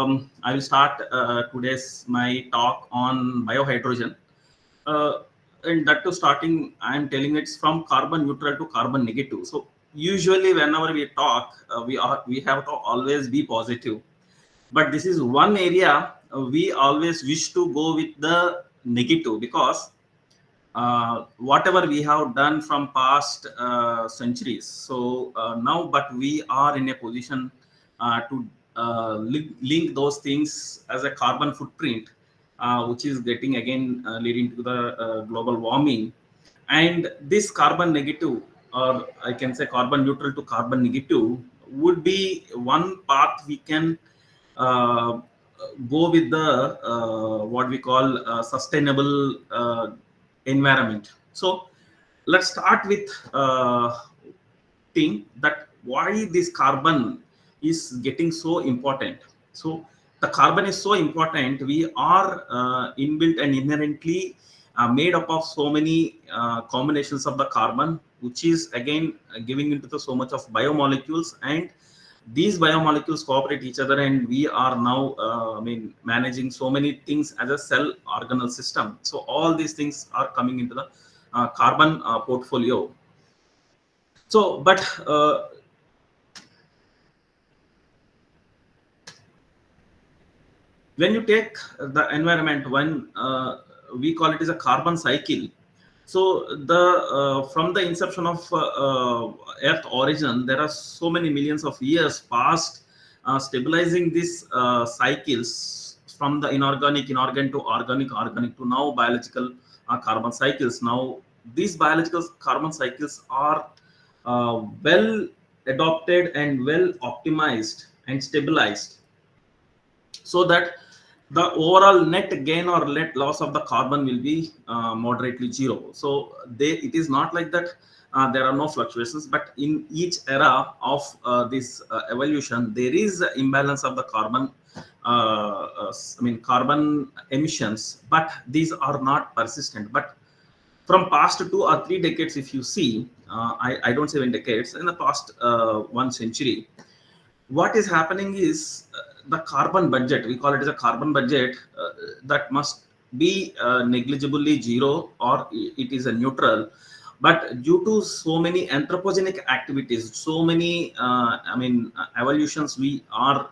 I will start today's my talk on biohydrogen. Uh, and that to starting, I am telling it's from carbon neutral to carbon negative. So usually, whenever we talk, we have to always be positive. But this is one area we always wish to go with the negative because whatever we have done from past centuries. So now, but we are in a position to link those things as a carbon footprint, which is getting again leading to the global warming. And this carbon negative, or I can say carbon neutral to carbon negative, would be one path we can uh, go with the what we call sustainable environment. So let's start with thing that why this carbon is getting so important. So the carbon is so important. We are inbuilt and inherently made up of so many combinations of the carbon, which is again giving into the so much of biomolecules, and these biomolecules cooperate each other, and we are now managing so many things as a cell organelle system. So all these things are coming into the carbon portfolio. So but when you take the environment, when we call it as a carbon cycle. So the from the inception of earth origin, there are so many millions of years past stabilizing these cycles from the inorganic to organic to now biological carbon cycles. Now these biological carbon cycles are well adopted and well optimized and stabilized, so that the overall net gain or net loss of the carbon will be moderately zero. So it is not like that there are no fluctuations, but in each era of this evolution, there is an imbalance of the carbon, carbon emissions, but these are not persistent. But from past 2 or 3 decades, if you see, I don't say in decades, in the past 1 century, what is happening is the carbon budget, we call it as a carbon budget, that must be negligibly zero, or it is a neutral. But due to so many anthropogenic activities, so many evolutions, we are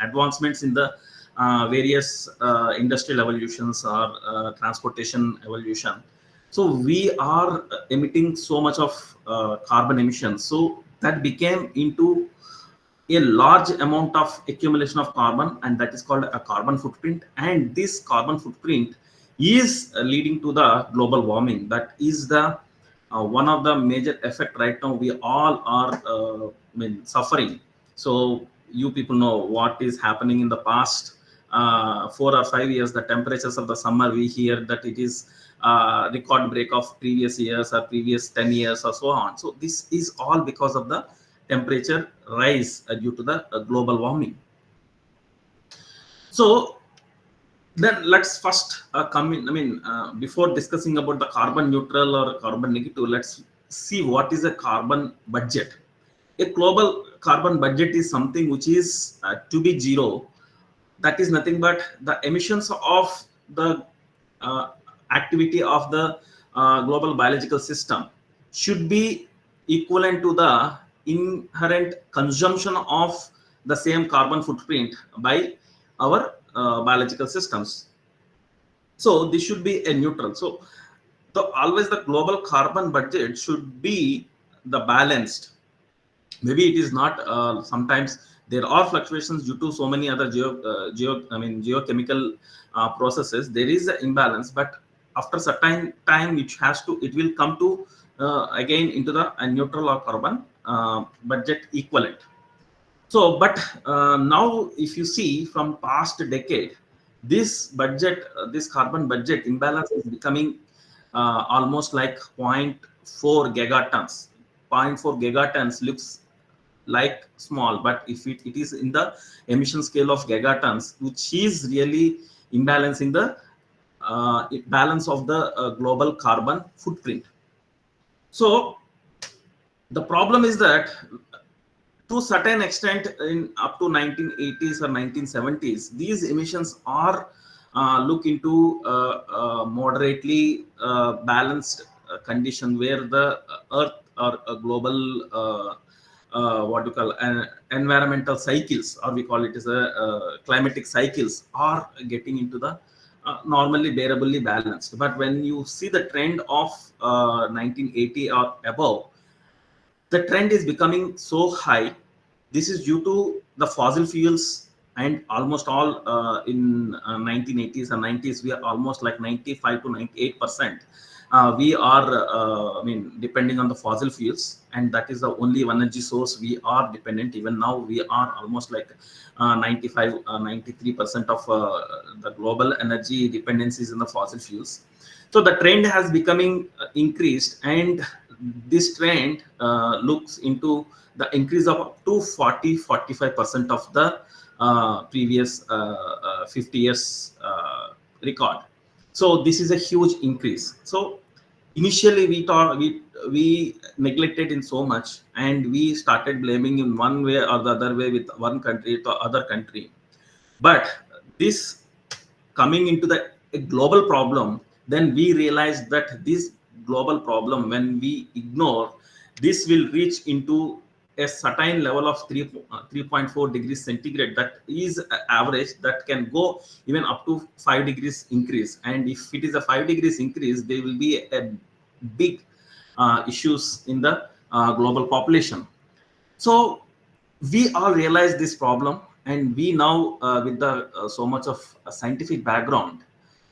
advancements in the various industrial evolutions or transportation evolution. So we are emitting so much of carbon emissions, so that became into a large amount of accumulation of carbon, and that is called a carbon footprint. And this carbon footprint is leading to the global warming. That is the one of the major effect right now we all are suffering. So you people know what is happening in the past 4 or 5 years. The temperatures of the summer, we hear that it is record break of previous years or previous 10 years or so on. So this is all because of the temperature rise due to the global warming. So then let's first come in. Before discussing about the carbon neutral or carbon negative, let's see what is a carbon budget. A global carbon budget is something which is to be zero. That is nothing but the emissions of the uh, activity of the global biological system should be equivalent to the inherent consumption of the same carbon footprint by our biological systems. So this should be a neutral. So always the global carbon budget should be the balanced. Maybe it is not, sometimes there are fluctuations due to so many other geochemical processes. There is an imbalance, but after certain time it will come to again into the neutral or carbon budget equivalent. So but now if you see from past decade, this budget, this carbon budget imbalance is becoming almost like zero point 0.4 gigatons. Zero point 0.4 gigatons looks like small, but if it is in the emission scale of gigatons, which is really imbalancing the balance of the global carbon footprint. So the problem is that to certain extent in up to 1980s or 1970s, these emissions are look into moderately balanced condition where the earth or global what you call environmental cycles, or we call it as a climatic cycles, are getting into the normally bearably balanced. But when you see the trend of 1980 or above, the trend is becoming so high. This is due to the fossil fuels, and almost all in 1980s and 90s, we are almost like 95 to 98%. We are, I mean, depending on the fossil fuels, and that is the only energy source we are dependent. Even now, we are almost like 95, 93% of the global energy dependencies in the fossil fuels. So the trend has becoming increased, and this trend looks into the increase of up to 40-45% of the previous 50 years record. So this is a huge increase. So initially we thought we neglected in so much, and we started blaming in one way or the other way with one country to other country. But this coming into the a global problem, then we realize that this global problem, when we ignore, this will reach into a certain level of 3.4 degrees centigrade. That is average, that can go even up to 5 degrees increase. And if it is a 5 degrees increase, there will be a big issues in the global population. So we all realize this problem, and we now with the so much of a scientific background,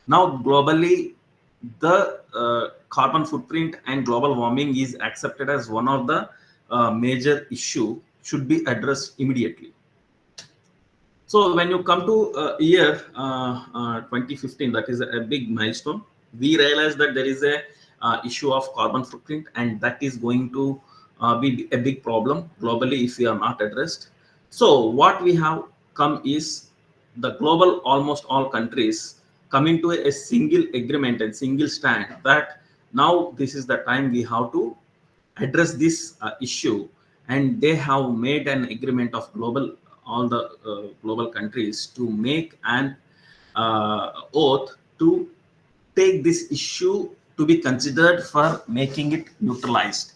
now globally the carbon footprint and global warming is accepted as one of the major issue should be addressed immediately. So when you come to year 2015, that is a big milestone. We realize that there is a issue of carbon footprint, and that is going to be a big problem globally if we are not addressed. So what we have come is the global, almost all countries coming to a single agreement and single stand that now this is the time we have to address this issue. And they have made an agreement of global, all the global countries, to make an oath to take this issue to be considered for making it neutralized.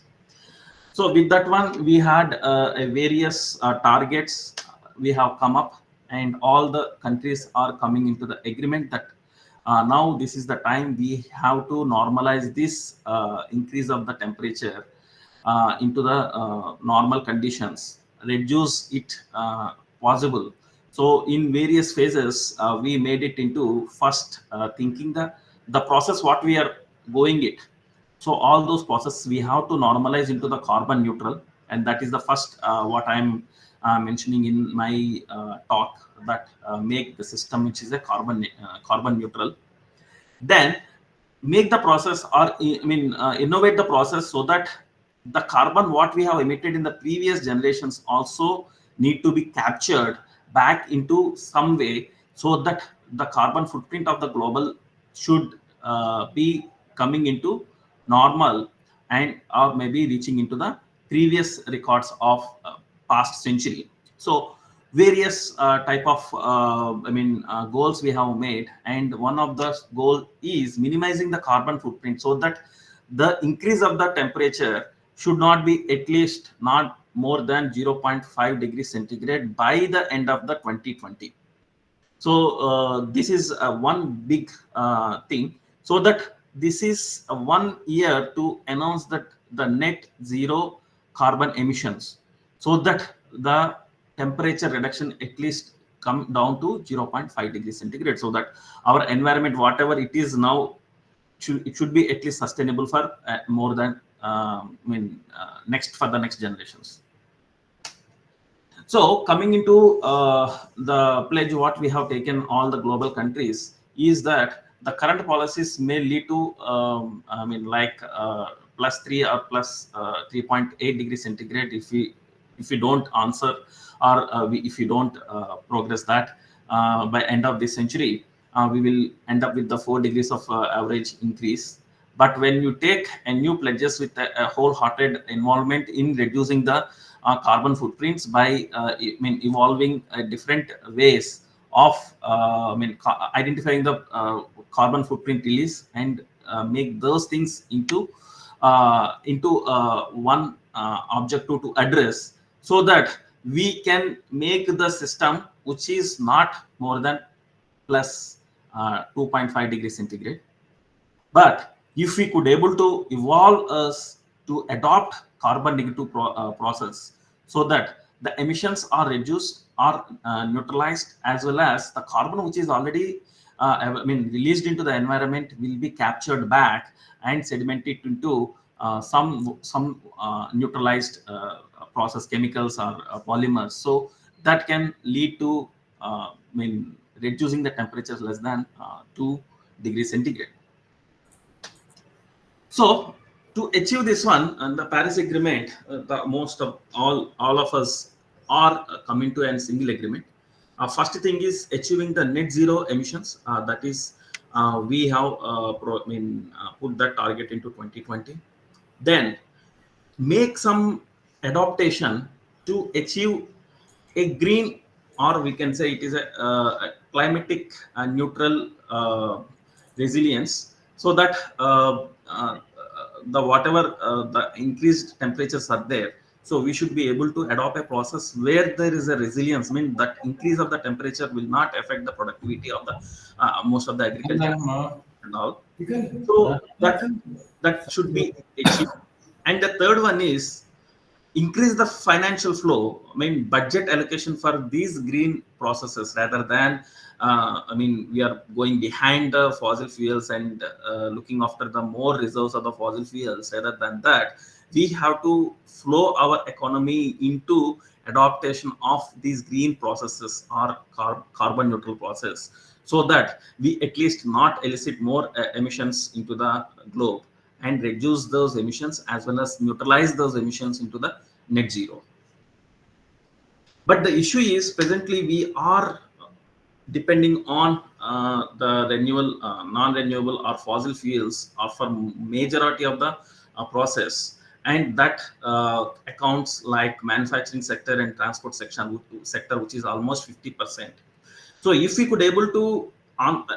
So with that one, we had a various targets we have come up, and all the countries are coming into the agreement that now this is the time we have to normalize this increase of the temperature into the normal conditions, reduce it possible. So in various phases, we made it into first thinking the process what we are going it. So all those processes we have to normalize into the carbon neutral, and that is the first what I'm mentioning in my talk, that make the system which is a carbon neutral. Then make the process, or innovate the process, so that the carbon what we have emitted in the previous generations also need to be captured back into some way, so that the carbon footprint of the global should be coming into normal, and or maybe reaching into the previous records of past century. So various type of goals we have made, and one of the goal is minimizing the carbon footprint, so that the increase of the temperature should not be at least not more than 0.5 degrees centigrade by the end of the 2020. So this is one big thing, so that this is 1 year to announce that the net zero carbon emissions, so that the temperature reduction at least come down to 0.5 degrees centigrade, so that our environment, whatever it is now, it should be at least sustainable for more than next, for the next generations. So coming into the pledge, what we have taken all the global countries is that the current policies may lead to, +3 or +3.8 degrees centigrade if we don't answer, or if we don't progress that by end of this century, we will end up with the 4 degrees of average increase. But when you take a new pledges with a wholehearted involvement in reducing the carbon footprints by evolving different ways of identifying the carbon footprint release, and make those things into one objective to address, so that we can make the system which is not more than plus 2.5 degrees centigrade. But if we could able to evolve us to adopt carbon negative process, so that the emissions are reduced or neutralized, as well as the carbon which is already released into the environment will be captured back and sedimented into some neutralized process chemicals or polymers, so that can lead to reducing the temperatures less than 2 degrees centigrade. So to achieve this one, and the Paris Agreement, the most of all of us are coming to a single agreement. First thing is achieving the net zero emissions. That is, we have put that target into 2020. Then make some adaptation to achieve a green, or we can say it is a climatic neutral resilience, so that the whatever the increased temperatures are there, so we should be able to adopt a process where there is a resilience, mean that increase of the temperature will not affect the productivity of the most of the agriculture and all. So that should be achieved. And the third one is increase the financial flow, budget allocation for these green processes, rather than we are going behind the fossil fuels and looking after the more reserves of the fossil fuels. Rather than that, we have to flow our economy into adaptation of these green processes or carbon neutral process, so that we at least not elicit more emissions into the globe, and reduce those emissions as well as neutralize those emissions into the net zero. But the issue is presently we are depending on the renewable, non-renewable or fossil fuels or for majority of the process, and that accounts like manufacturing sector and transport sector, which is almost 50%. So if we could able to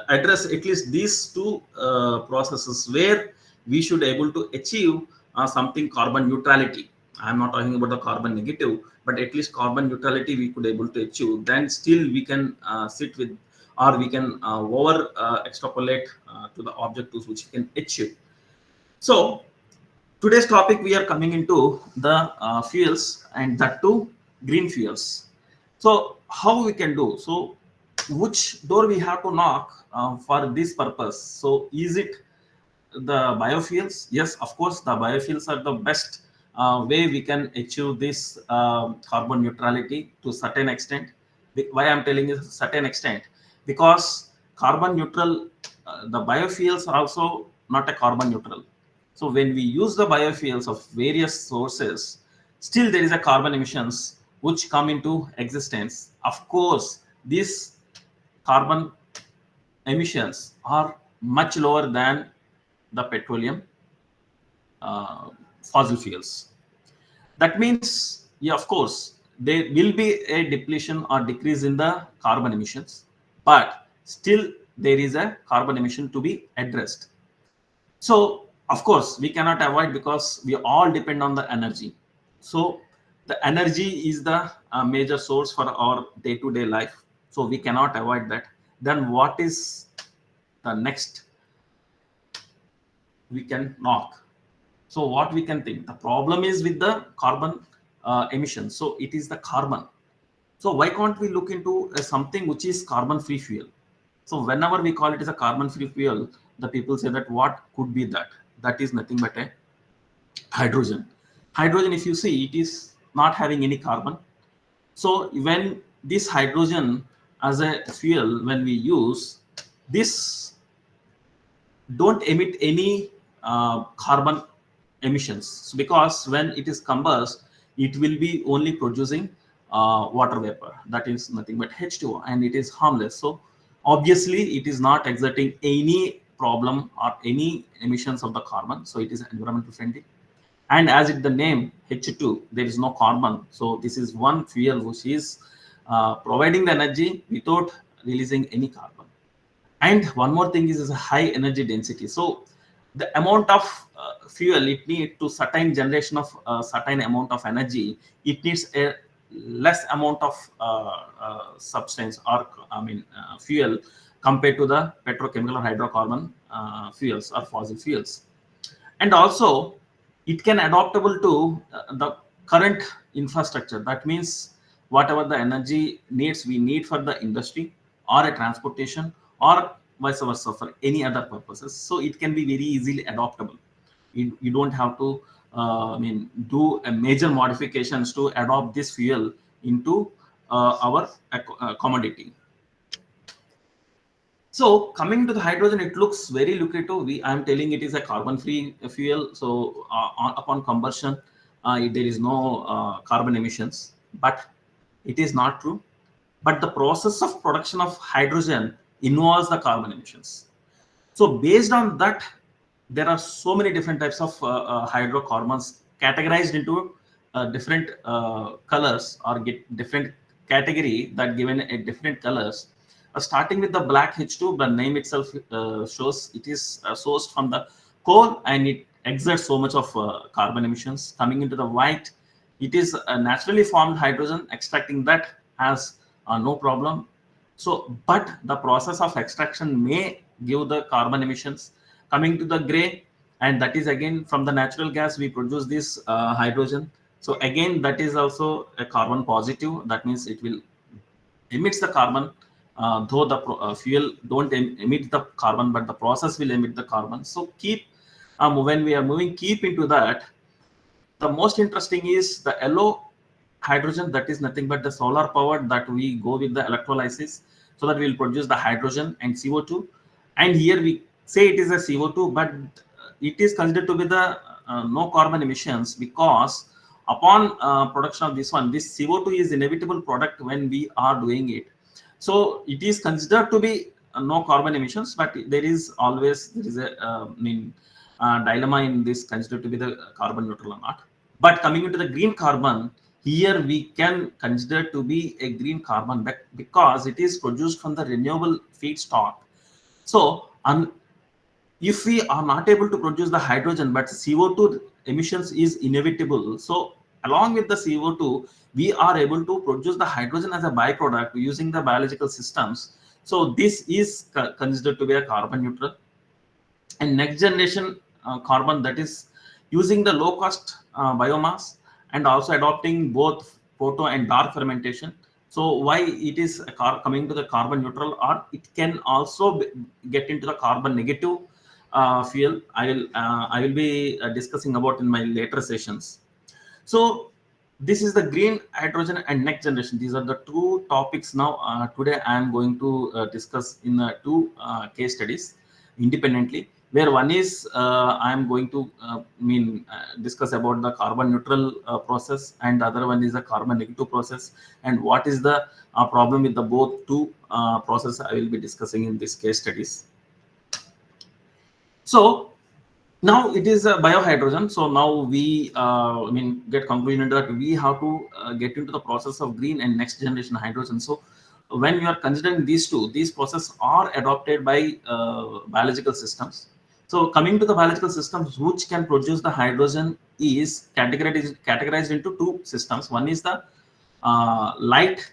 address at least these two processes, where we should able to achieve something carbon neutrality. I'm not talking about the carbon negative, but at least carbon neutrality we could able to achieve. Then still we can sit with, or we can over extrapolate to the objectives which we can achieve. So today's topic, we are coming into the fuels, and that too green fuels. So how we can do so, which door we have to knock for this purpose? So is it the biofuels? Yes, of course, the biofuels are the best way we can achieve this carbon neutrality to certain extent. Why I'm telling you certain extent? Because carbon neutral, the biofuels are also not a carbon neutral. So when we use the biofuels of various sources, still there is a carbon emissions which come into existence. Of course, these carbon emissions are much lower than the petroleum fossil fuels. That means, yeah, of course, there will be a depletion or decrease in the carbon emissions, but still there is a carbon emission to be addressed. So, of course, we cannot avoid, because we all depend on the energy. So, the energy is the major source for our day-to-day life. So, we cannot avoid that. Then, what is the next we can knock? So, what we can think? The problem is with the carbon emissions. So, it is the carbon. So, why can't we look into something which is carbon-free fuel? So, whenever we call it as a carbon-free fuel, the people say that what could be that? That is nothing but a hydrogen. Hydrogen, if you see, it is not having any carbon. So when this hydrogen as a fuel, when we use this, don't emit any carbon emissions, because when it is combust, it will be only producing water vapor, that is nothing but H2O, and it is harmless. So obviously it is not exerting any problem or any emissions of the carbon, so it is environmental friendly. And as it the name H2, there is no carbon. So this is one fuel which is providing the energy without releasing any carbon. And one more thing is a high energy density. So the amount of fuel it needs to certain generation of certain amount of energy, it needs a less amount of substance or fuel compared to the petrochemical or hydrocarbon fuels or fossil fuels. And also it can adaptable to the current infrastructure. That means whatever the energy needs we need for the industry or a transportation or vice versa for any other purposes, so it can be very easily adaptable. You don't have to do a major modifications to adopt this fuel into our commodity. So coming to the hydrogen, it looks very lucrative. I'm telling it is a carbon-free fuel. So upon combustion, there is no carbon emissions. But it is not true. But the process of production of hydrogen involves the carbon emissions. So based on that, there are so many different types of hydrocarbons categorized into different colors or get different category that given a different colors. Starting with the black H2, the name itself shows it is sourced from the coal and it exerts so much of carbon emissions. Coming into the white, it is a naturally formed hydrogen. Extracting that has no problem. So, but the process of extraction may give the carbon emissions. Coming to the gray, and that is again from the natural gas we produce this hydrogen. So again, that is also a carbon positive. That means it will emits the carbon, though the fuel don't emit the carbon, but the process will emit the carbon. So keep when we are moving, keep into that. The most interesting is the yellow hydrogen, that is nothing but the solar power that we go with the electrolysis, so that we will produce the hydrogen and CO2. And here we say it is a CO2, but it is considered to be the no carbon emissions, because upon production of this one, this CO2 is inevitable product when we are doing it. So it is considered to be no carbon emissions, but there is a dilemma in this, considered to be the carbon neutral or not. But coming into the green carbon, here we can consider to be a green carbon because it is produced from the renewable feedstock. So if we are not able to produce the hydrogen, but CO2 emissions is inevitable. So along with the CO2, we are able to produce the hydrogen as a byproduct using the biological systems. So this is considered to be a carbon neutral. And next generation carbon, that is using the low cost biomass and also adopting both photo and dark fermentation. So why it is coming to the carbon neutral, or it can also get into the carbon negative fuel. I will be discussing about in my later sessions. So this is the green hydrogen and next generation. These are the two topics now. Today I am going to discuss in two case studies independently. Where one is I am going to discuss about the carbon neutral process, and the other one is the carbon negative process, and what is the problem with the both two process I will be discussing in this case studies. So now it is a biohydrogen. So now we get conclusion into that we have to get into the process of green and next generation hydrogen. So when you are considering these two, these processes are adopted by biological systems. So coming to the biological systems which can produce the hydrogen is categorized into two systems. One is the light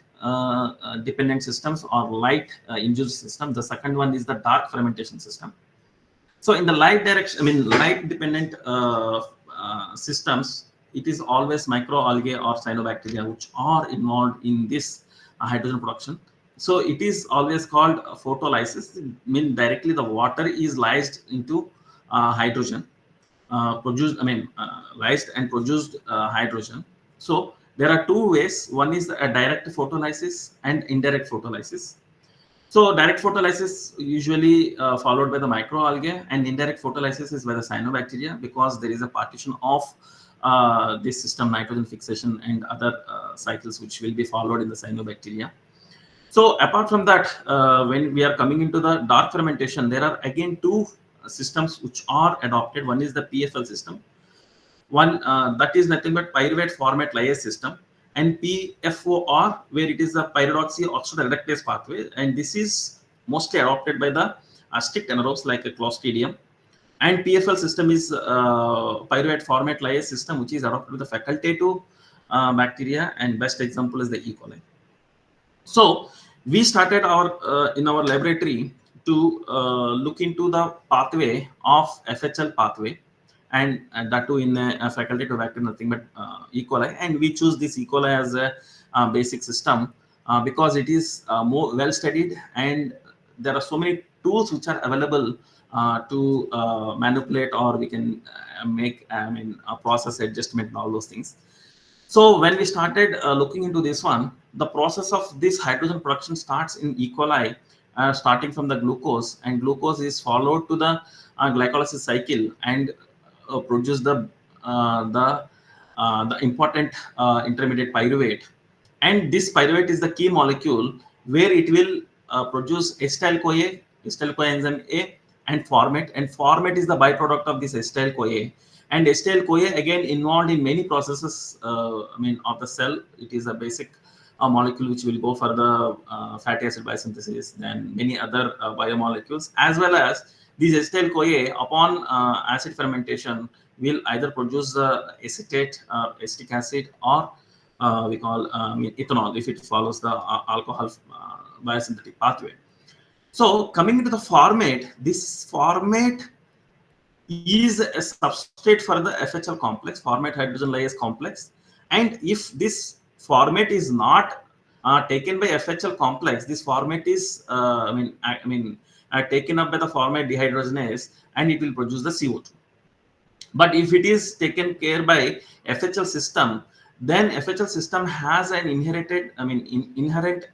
dependent systems or light induced system. The second one is the dark fermentation system. So in the light direction, light dependent systems, it is always microalgae or cyanobacteria which are involved in this hydrogen production. So it is always called photolysis. Directly the water is lysed into hydrogen, lysed and produced hydrogen. So there are two ways. One is a direct photolysis and indirect photolysis. So direct photolysis usually followed by the microalgae, and indirect photolysis is by the cyanobacteria, because there is a partition of this system, nitrogen fixation and other cycles which will be followed in the cyanobacteria. So apart from that, when we are coming into the dark fermentation, there are again two systems which are adopted. One is the PFL system, One that is nothing but pyruvate format lyase system, and PFOR, where it is the pyridoxy oxide reductase pathway, and this is mostly adopted by the strict anaerobes like a Clostridium. And PFL system is pyruvate format lyase system, which is adopted with the facultative bacteria, and best example is the E. coli. So we started our in our laboratory to look into the pathway of FHL pathway, and that too in a faculty to bacteria, nothing but E. coli, and we choose this E. coli as a basic system because it is more well studied, and there are so many tools which are available to manipulate, or we can make a process adjustment and all those things. So when we started looking into this one, the process of this hydrogen production starts in E. coli, starting from the glucose, and glucose is followed to the glycolysis cycle and produce the important intermediate pyruvate. And this pyruvate is the key molecule where it will produce acetyl CoA enzyme A, and formate. And formate is the byproduct of this acetyl CoA. And acetyl CoA again involved in many processes. Of the cell. It is a basic molecule which will go for the fatty acid biosynthesis, then many other biomolecules, as well as these acetyl CoA upon acid fermentation will either produce acetate, acetic acid, or we call ethanol if it follows the alcohol biosynthetic pathway. So coming into the format, this format is a substrate for the FHL complex, format hydrogen lyase complex. And if this format is not taken by FHL complex, this format is taken up by the format dehydrogenase, and it will produce the CO2. But if it is taken care by FHL system, then FHL system has an inherent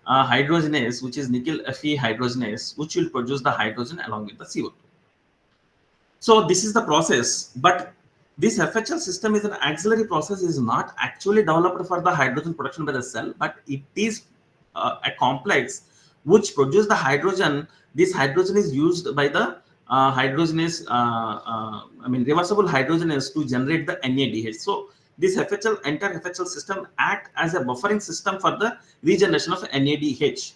hydrogenase, which is nickel Fe hydrogenase, which will produce the hydrogen along with the CO2. So this is the process, but this FHL system is an auxiliary process, is not actually developed for the hydrogen production by the cell, but it is a complex which produces the hydrogen. This hydrogen is used by the hydrogenase, reversible hydrogenase to generate the NADH. So this entire FHL system act as a buffering system for the regeneration of NADH.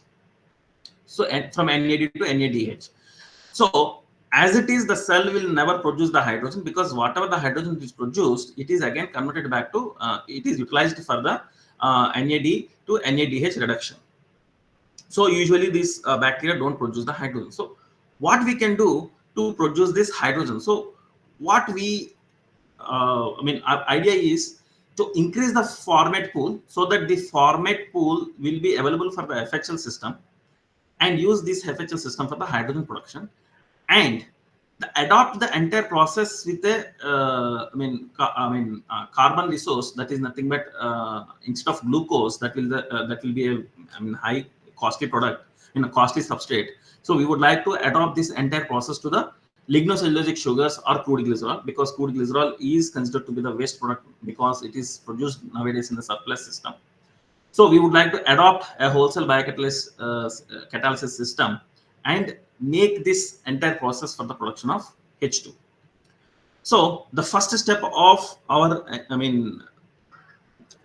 So from NAD to NADH. So as it is, the cell will never produce the hydrogen, because whatever the hydrogen is produced, it is again converted back to, it is utilized for the NAD to NADH reduction. So usually these bacteria don't produce the hydrogen. So what we can do to produce this hydrogen? So what our idea is to increase the format pool, so that the format pool will be available for the FHL system, and use this FHL system for the hydrogen production, and adopt the entire process with a carbon resource, that is nothing but instead of glucose, that will be a high costly product in a costly substrate. So we would like to adopt this entire process to the lignocellulosic sugars or crude glycerol, because crude glycerol is considered to be the waste product, because it is produced nowadays in the surplus system. So we would like to adopt a wholesale catalysis system and make this entire process for the production of H2. So the first step of our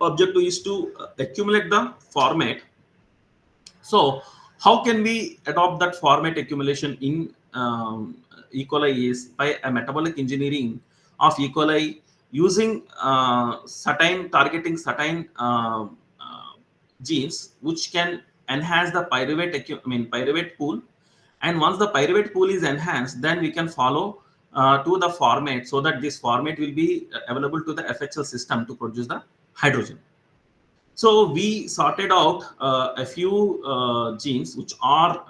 objective is to accumulate the format. So how can we adopt that format accumulation in E. coli? Is by a metabolic engineering of E. coli using targeting certain genes which can enhance the pyruvate pool. And once the pyruvate pool is enhanced, then we can follow to the format, so that this format will be available to the FHL system to produce the hydrogen. So we sorted out a few genes which are,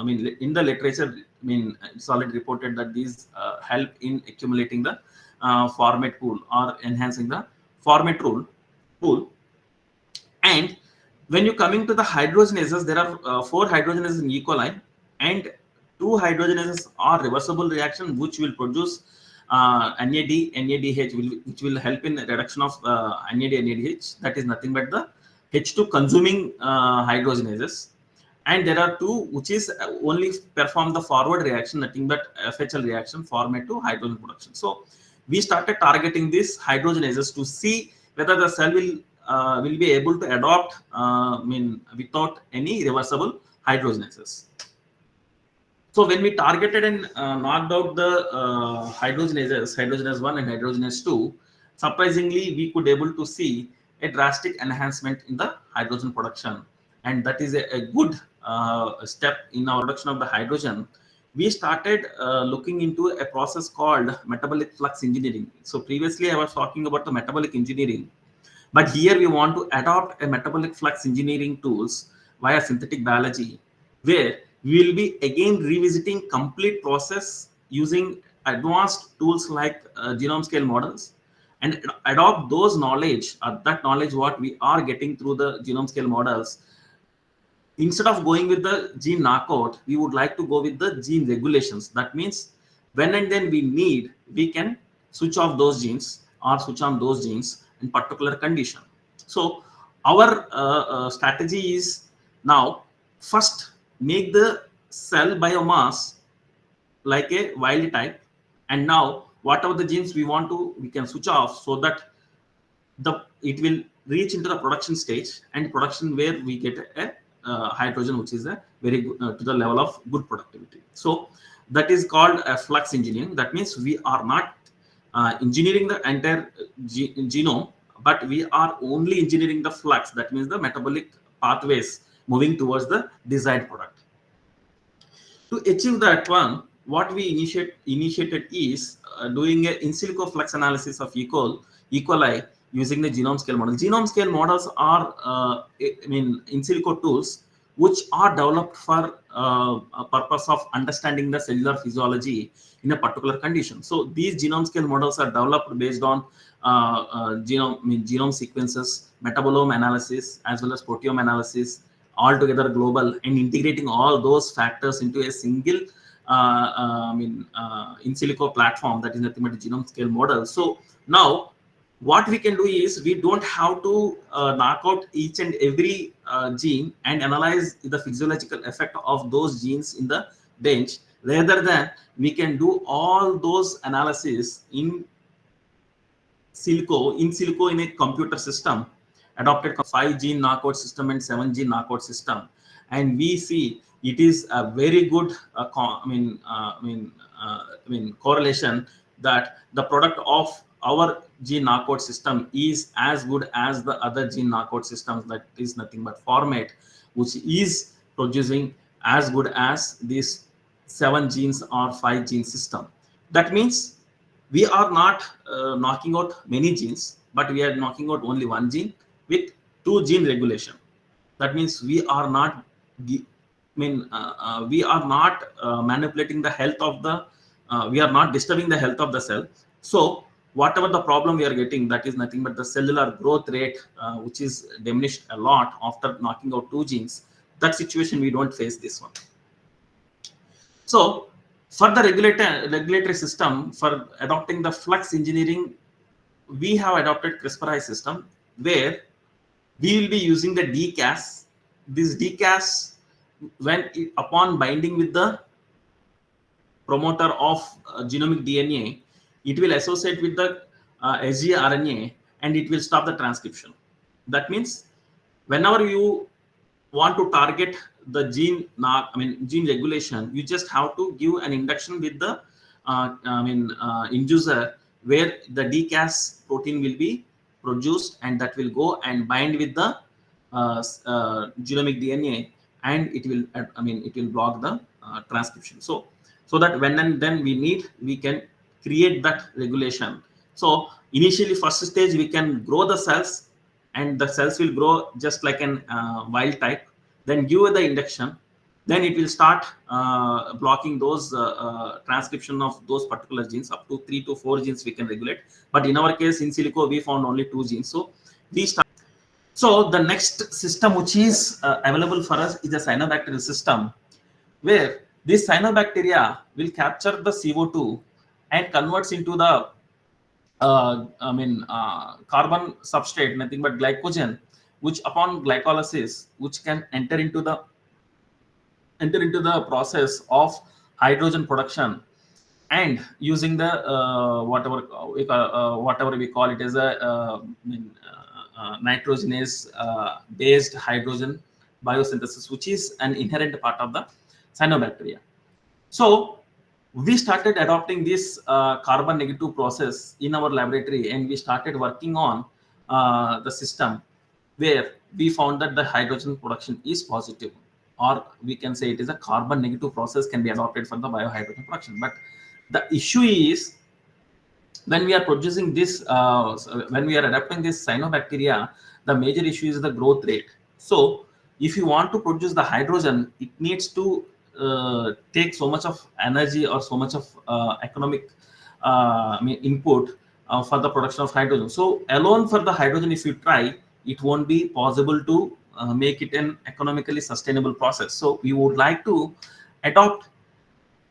in the literature, it's already reported that these help in accumulating the format pool or enhancing the format pool. And when you coming to the hydrogenases, there are 4 hydrogenases in E. coli, and 2 hydrogenases are reversible reaction, which will produce NADH, which will help in the reduction of NADH. That is nothing but the H2 consuming hydrogenases. And there are 2 which is only perform the forward reaction, nothing but FHL reaction, format to hydrogen production. So we started targeting these hydrogenases to see whether the cell will be able to adopt without any reversible hydrogenases. So when we targeted and knocked out the hydrogenases, hydrogenase 1 and hydrogenase 2, surprisingly, we could able to see a drastic enhancement in the hydrogen production. And that is a good step in our production of the hydrogen. We started looking into a process called metabolic flux engineering. So previously, I was talking about the metabolic engineering, but here we want to adopt a metabolic flux engineering tools via synthetic biology, where we will be again revisiting complete process using advanced tools like genome scale models, and adopt those knowledge, that knowledge what we are getting through the genome scale models. Instead of going with the gene knockout, we would like to go with the gene regulations. That means when and then we need, we can switch off those genes or switch on those genes in particular condition. So our strategy is now, first make the cell biomass like a wild type, and now whatever the genes we want to, we can switch off, so that it will reach into the production stage, and production where we get a hydrogen which is a very good, to the level of good productivity. So that is called a flux engineering. That means we are not engineering the entire genome, but we are only engineering the flux, that means the metabolic pathways moving towards the desired product. To achieve that one, what we initiated is doing a in silico flux analysis of E. coli using the genome scale model. Genome scale models are, in silico tools which are developed for a purpose of understanding the cellular physiology in a particular condition. So these genome scale models are developed based on genome sequences, metabolome analysis, as well as proteome analysis, altogether global, and integrating all those factors into a single in silico platform, that is nothing but a genome scale model. So now what we can do is, we don't have to knock out each and every gene and analyze the physiological effect of those genes in the bench. Rather than, we can do all those analysis in silico in a computer system, adopted 5 gene knockout system and 7 gene knockout system, and we see it is a very good correlation, that the product of our gene knockout system is as good as the other gene knockout systems, that is nothing but format, which is producing as good as this 7 genes or 5 gene system. That means we are not knocking out many genes, but we are knocking out only one gene with 2 gene regulation. That means we are not we are not manipulating the health of the we are not disturbing the health of the cell. So whatever the problem we are getting, that is nothing but the cellular growth rate, which is diminished a lot after knocking out 2 genes. That situation we don't face this one. So for the regulatory system, for adopting the flux engineering, we have adopted CRISPR system, where we will be using the DCAS. This DCAS, upon binding with the promoter of genomic DNA, it will associate with the sgRNA, and it will stop the transcription. That means whenever you want to target the gene regulation, you just have to give an induction with the inducer, where the DCAS protein will be produced, and that will go and bind with the genomic DNA, and it will it will block the transcription. So that when and then we need, we can create that regulation. So initially, first stage, we can grow the cells, and the cells will grow just like an wild type. Then give the induction, then it will start blocking those transcription of those particular genes. Up to 3 to 4 genes we can regulate, but in our case in silico we found only 2 genes. So we start. So the next system which is available for us is a cyanobacterial system, where this cyanobacteria will capture the CO2 and converts into the carbon substrate, nothing but glycogen, which upon glycolysis, which can enter into the process of hydrogen production. and using the whatever we call it as a nitrogenase based hydrogen biosynthesis, which is an inherent part of the cyanobacteria. So we started adopting this carbon negative process in our laboratory, and we started working on the system where we found that the hydrogen production is positive, or we can say it is a carbon negative process can be adopted for the biohydrogen production. But the issue is, when we are producing this, when we are adapting this cyanobacteria, the major issue is the growth rate. So if you want to produce the hydrogen, it needs to take so much of energy or so much of economic input for the production of hydrogen. So alone for the hydrogen, if you try, it won't be possible to make it an economically sustainable process. So we would like to adopt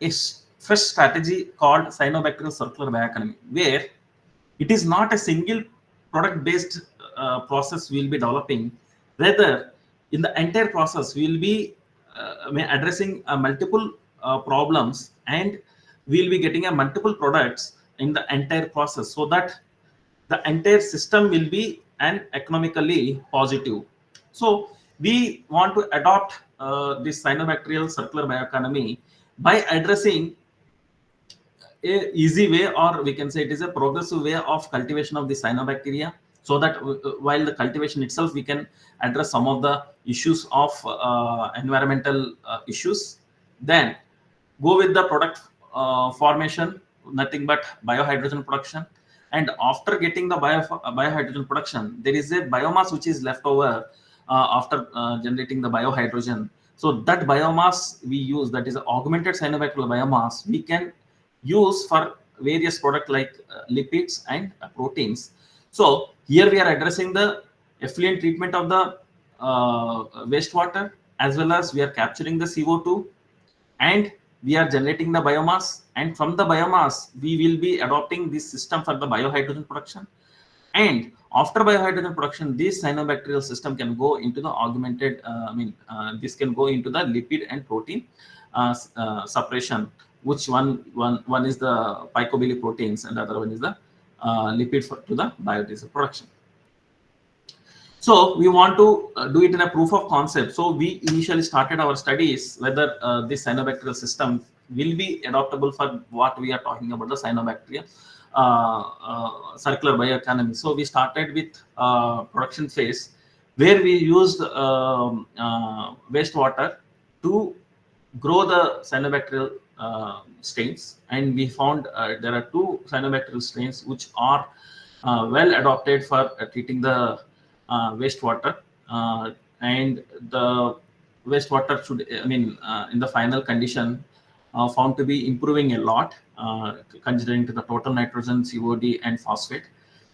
a fresh strategy called cyanobacterial circular bioeconomy, where it is not a single product based process we'll be developing. Rather, in the entire process, we'll be addressing multiple problems, and we'll be getting a multiple products in the entire process, so that the entire system will be an economically positive. So we want to adopt this cyanobacterial circular bioeconomy by addressing a easy way, or we can say it is a progressive way of cultivation of the cyanobacteria, so that while the cultivation itself we can address some of the issues of environmental issues, then go with the product formation, nothing but biohydrogen production. And after getting the biohydrogen production, there is a biomass which is left over after generating the biohydrogen. So that biomass we use, that is augmented cyanobacterial biomass, we can use for various products like lipids and proteins. So here we are addressing the effluent treatment of the wastewater, as well as we are capturing the CO2, and we are generating the biomass, and from the biomass we will be adopting this system for the biohydrogen production. And after biohydrogen production, this cyanobacterial system can go into the augmented this can go into the lipid and protein separation, which one is the phycobilly proteins, and the other one is the lipid to the biodiesel production. So we want to do it in a proof of concept. So we initially started our studies whether this cyanobacterial system will be adaptable for what we are talking about, the cyanobacteria circular bioeconomy. So we started with production phase, where we used wastewater to grow the cyanobacterial strains, and we found there are two cyanobacterial strains which are well adapted for treating the wastewater, and the wastewater should, in the final condition, found to be improving a lot, considering to the total nitrogen, COD, and phosphate.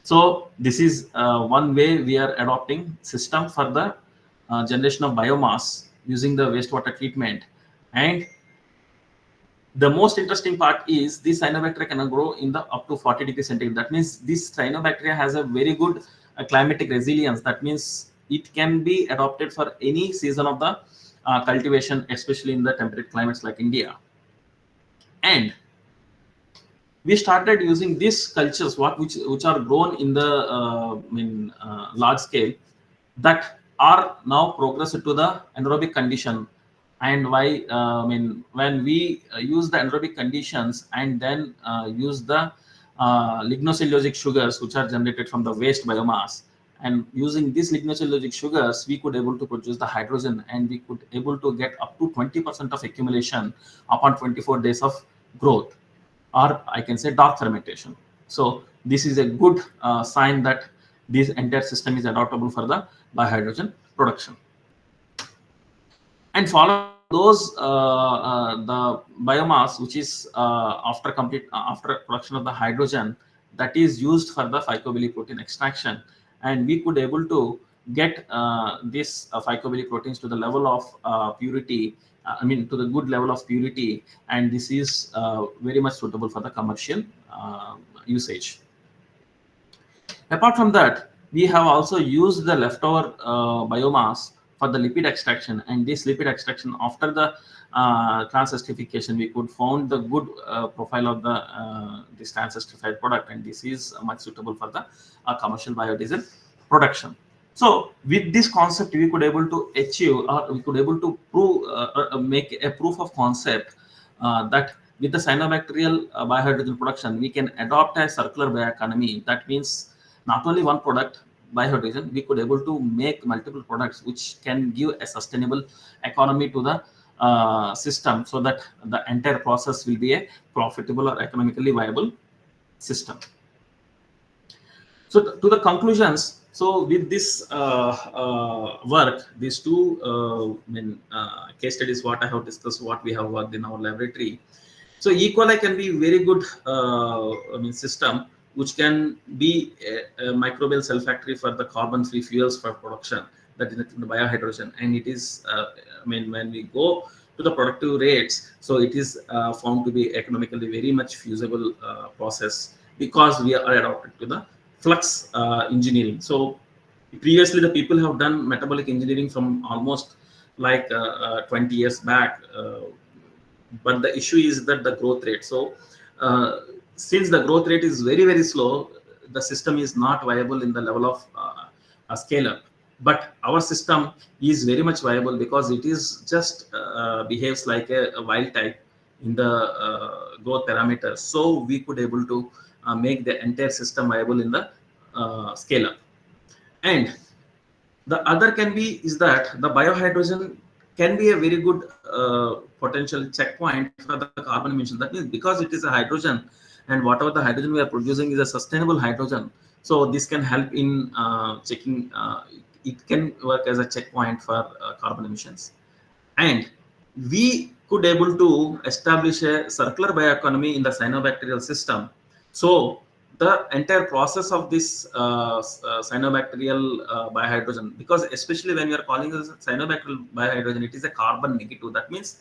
So this is one way we are adopting system for the generation of biomass using the wastewater treatment. And the most interesting part is this cyanobacteria can grow in the up to 40 degrees centigrade. That means this cyanobacteria has a very good climatic resilience. That means it can be adopted for any season of the cultivation, especially in the temperate climates like India. And we started using these cultures, which are grown in the large scale, that are now progressed to the anaerobic condition. And why when we use the anaerobic conditions, and then use the lignocellulosic sugars which are generated from the waste biomass, and using these lignocellulosic sugars, we could able to produce the hydrogen, and we could able to get up to 20% of accumulation upon 24 days of growth, or I can say dark fermentation. So this is a good sign that this entire system is adaptable for the biohydrogen production. And following those the biomass which is after production of the hydrogen, that is used for the phycobilly protein extraction, and we could able to get this phycobilly proteins to the level of purity, to the good level of purity, and this is very much suitable for the commercial usage. Apart from that, we have also used the leftover biomass for the lipid extraction, and this lipid extraction after the transesterification, we could found the good profile of the this transesterified product, and this is much suitable for the commercial biodiesel production. So with this concept, we could able to achieve, or we could able to prove, make a proof of concept that with the cyanobacterial biohydrogen production, we can adopt a circular bioeconomy. That means not only one product biohydrogen, we could able to make multiple products which can give a sustainable economy to the system, so that the entire process will be a profitable or economically viable system. So to the conclusions, so with this work, these two case studies, what I have discussed, what we have worked in our laboratory. So E. coli can be very good system which can be a microbial cell factory for the carbon-free fuels for production, that is the biohydrogen, and it is when we go to the productive rates, so it is found to be economically very much feasible process, because we are adopted to the flux engineering. So previously the people have done metabolic engineering from almost like 20 years back, but the issue is that the growth rate. So since the growth rate is very very slow, the system is not viable in the level of a scale up. But our system is very much viable, because it is just behaves like a wild type in the growth parameters. So we could able to make the entire system viable in the scale up. And the other can be is that the biohydrogen can be a very good potential checkpoint for the carbon emission. That means because it is a hydrogen, and whatever the hydrogen we are producing is a sustainable hydrogen, so this can help in checking, it can work as a checkpoint for carbon emissions. And we could able to establish a circular bioeconomy in the cyanobacterial system. So the entire process of this cyanobacterial biohydrogen, because especially when you are calling this cyanobacterial biohydrogen, it is a carbon negative. That means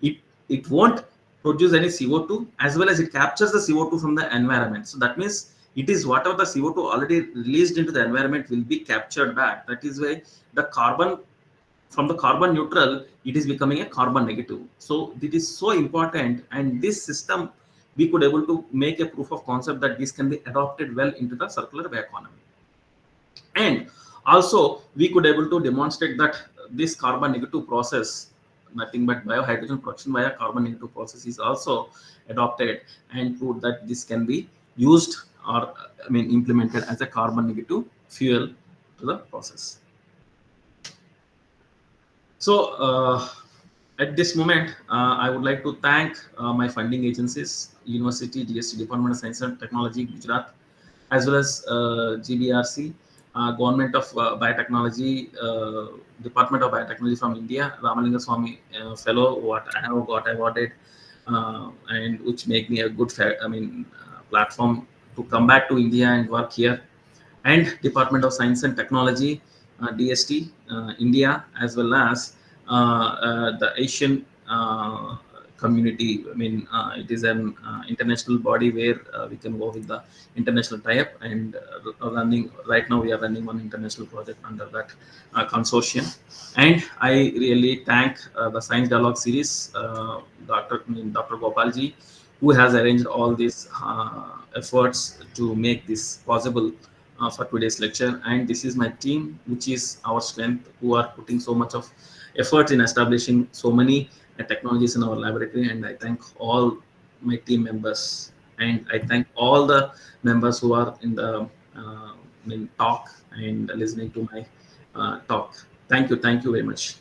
it it won't produce any CO2, as well as it captures the CO2 from the environment. So that means it is whatever the CO2 already released into the environment will be captured back. That is why the carbon, from the carbon neutral, it is becoming a carbon negative. So it is so important, and this system we could able to make a proof of concept that this can be adopted well into the circular bioeconomy. And also we could able to demonstrate that this carbon negative process, nothing but biohydrogen production via carbon negative process, is also adopted, and prove that this can be used, or implemented as a carbon negative fuel to the process. So at this moment, I would like to thank my funding agencies, University, DST, Department of Science and Technology, Gujarat, as well as GBRC, Government of Biotechnology, Department of Biotechnology from India, Ramalinga Swamy Fellow, what I have got awarded, and which make me a good, platform to come back to India and work here, and Department of Science and Technology, DST, India, as well as the Asian community. It is an international body where we can go with the international tie-up, and running right now we are running one international project under that consortium. And I really thank the Science Dialogue series, Dr. Gopal ji, who has arranged all these efforts to make this possible for today's lecture. And this is my team, which is our strength, who are putting so much of effort in establishing so many technologies in our laboratory. And I thank all my team members, and I thank all the members who are in the talk and listening to my talk. Thank you very much.